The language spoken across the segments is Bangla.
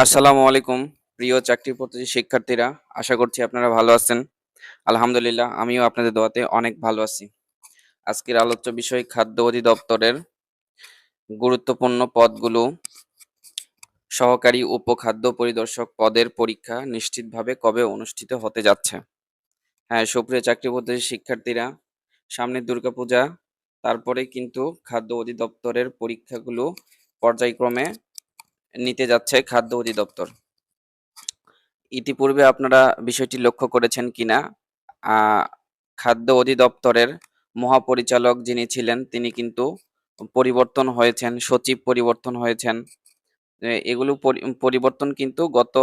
আসসালামু আলাইকুম প্রিয় চাকরি প্রত্যাশী শিক্ষার্থীরা। আশা করছি আপনারা ভালো আছেন। আলহামদুলিল্লাহ আমিও আপনাদের দোয়াতে অনেক ভালো আছি। আজকের আলোচ্য বিষয় খাদ্য অধিদপ্তরের গুরুত্বপূর্ণ পদগুলো সহকারী উপখাদ্য পরিদর্শক পদের পরীক্ষা নিশ্চিতভাবে কবে অনুষ্ঠিত হতে যাচ্ছে। হ্যাঁ, সুপ্রিয় চাকরি প্রত্যাশী শিক্ষার্থীরা, সামনে দুর্গাপূজা, তারপরে কিন্তু খাদ্য অধিদপ্তরের পরীক্ষাগুলো পর্যায়ক্রমে নিতে যাচ্ছে খাদ্য অধিদপ্তর। ইতিপূর্বে আপনারা বিষয়টি লক্ষ্য করেছেন কিনা, আহ, খাদ্য অধিদপ্তরের মহাপরিচালক যিনি ছিলেন তিনি কিন্তু পরিবর্তন হয়েছেন, সচিব পরিবর্তন হয়েছেন। এগুলো পরিবর্তন কিন্তু গত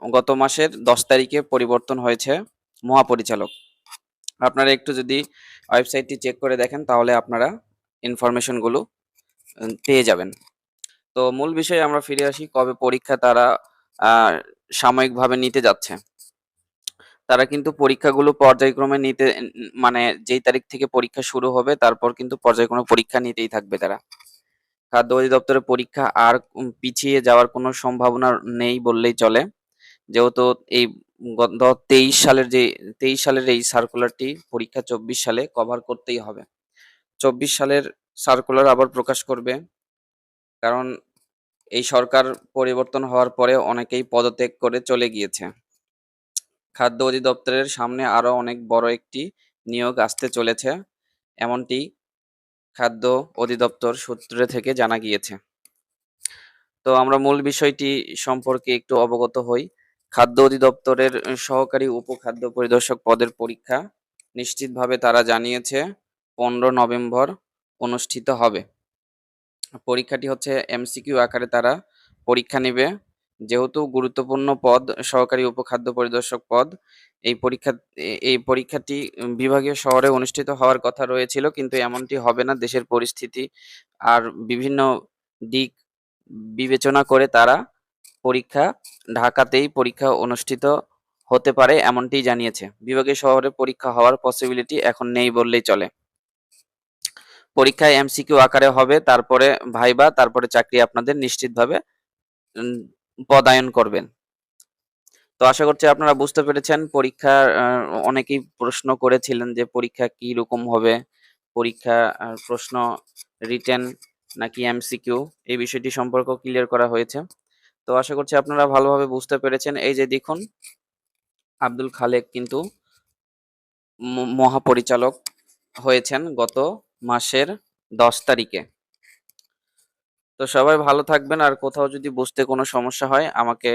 গত মাসের 10 তারিখে পরিবর্তন হয়েছে মহাপরিচালক। আপনারা একটু যদি ওয়েবসাইটটি চেক করে দেখেন তাহলে আপনারা ইনফরমেশনগুলো পেয়ে যাবেন। তো মূল বিষয়ে আমরা ফিরে আসি, কবে পরীক্ষা তারা সাময়িকভাবে নিতে যাচ্ছে। তারা কিন্তু পরীক্ষাগুলো পর্যায়ক্রমে নিতে মানে যেই তারিখ থেকে পরীক্ষা শুরু হবে তারপর কিন্তু পর্যায়ক্রমে পরীক্ষা নিতেই থাকবে তারা। খাদ্য অধিদপ্তরের পরীক্ষা আর পিছিয়ে যাওয়ার কোনো সম্ভাবনা নেই বললেই চলে। যেহেতু এই গত 23 সালের এই সার্কুলারটি পরীক্ষা 24 সালে কভার করতেই হবে। 24 সালের সার্কুলার আবার প্রকাশ করবে, কারণ এই সরকার পরিবর্তন হওয়ার পরে অনেকেই পদত্যাগ করে চলে গিয়েছে। খাদ্য অধিদপ্তরের সামনে আরো অনেক বড় একটি নিয়োগ আসতে চলেছে, এমনটি খাদ্য অধিদপ্তর সূত্র থেকে জানা গিয়েছে। তো আমরা মূল বিষয়টি সম্পর্কে একটু অবগত হই। খাদ্য অধিদপ্তরের সহকারী উপখাদ্য পরিদর্শক পদের পরীক্ষা নিশ্চিতভাবে তারা জানিয়েছে 15 নভেম্বর অনুষ্ঠিত হবে। পরীক্ষাটি হচ্ছে এমসিকিউ আকারে তারা পরীক্ষা নেবে। যেহেতু গুরুত্বপূর্ণ পদ সহকারী উপখাদ্য পরিদর্শক পদ, এই পরীক্ষাটি বিভাগীয় শহরে অনুষ্ঠিত হওয়ার কথা রয়েছিল, কিন্তু এমনটি হবে না। দেশের পরিস্থিতি আর বিভিন্ন দিক বিবেচনা করে তারা পরীক্ষা পরীক্ষা অনুষ্ঠিত হতে পারে এমনটি জানিয়েছে। বিভাগীয় শহরে পরীক্ষা হওয়ার পসিবিলিটি এখন নেই বললেই চলে। পরীক্ষায় এমসিকিউ আকারে হবে, তারপরে ভাইবা, তারপরে চাকরি আপনাদের নিশ্চিতভাবে পদায়ন করবেন। তো আশা করছি আপনারা বুঝতে পেরেছেন। পরীক্ষার অনেকেই প্রশ্ন করেছিলেন যে পরীক্ষা কি রকম হবে, পরীক্ষা প্রশ্ন রিটেন নাকি এমসিকিউ, এই বিষয়টি সম্পর্কে ক্লিয়ার করা হয়েছে। তো আশা করছি আপনারা ভালোভাবে বুঝতে পেরেছেন। এই যে দেখুন, আব্দুল খালেক কিন্তু মহাপরিচালক হয়েছেন গত মাসের 10 তারিখে। তো সবাই ভালো থাকবেন, আর কোথাও যদি বুঝতে কোনো সমস্যা হয় আমাকে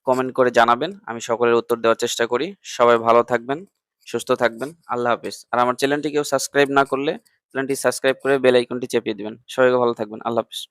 কমেন্ট করে জানাবেন, আমি সকলের উত্তর দেওয়ার চেষ্টা করি। সবাই ভালো থাকবেন, সুস্থ থাকবেন। আল্লাহ হাফেজ। আর আমার চ্যানেলটি কেউ সাবস্ক্রাইব না করলে চ্যানেলটি সাবস্ক্রাইব করে বেল আইকনটি চেপে দিবেন। সবাই ভালো থাকবেন। আল্লাহ হাফেজ।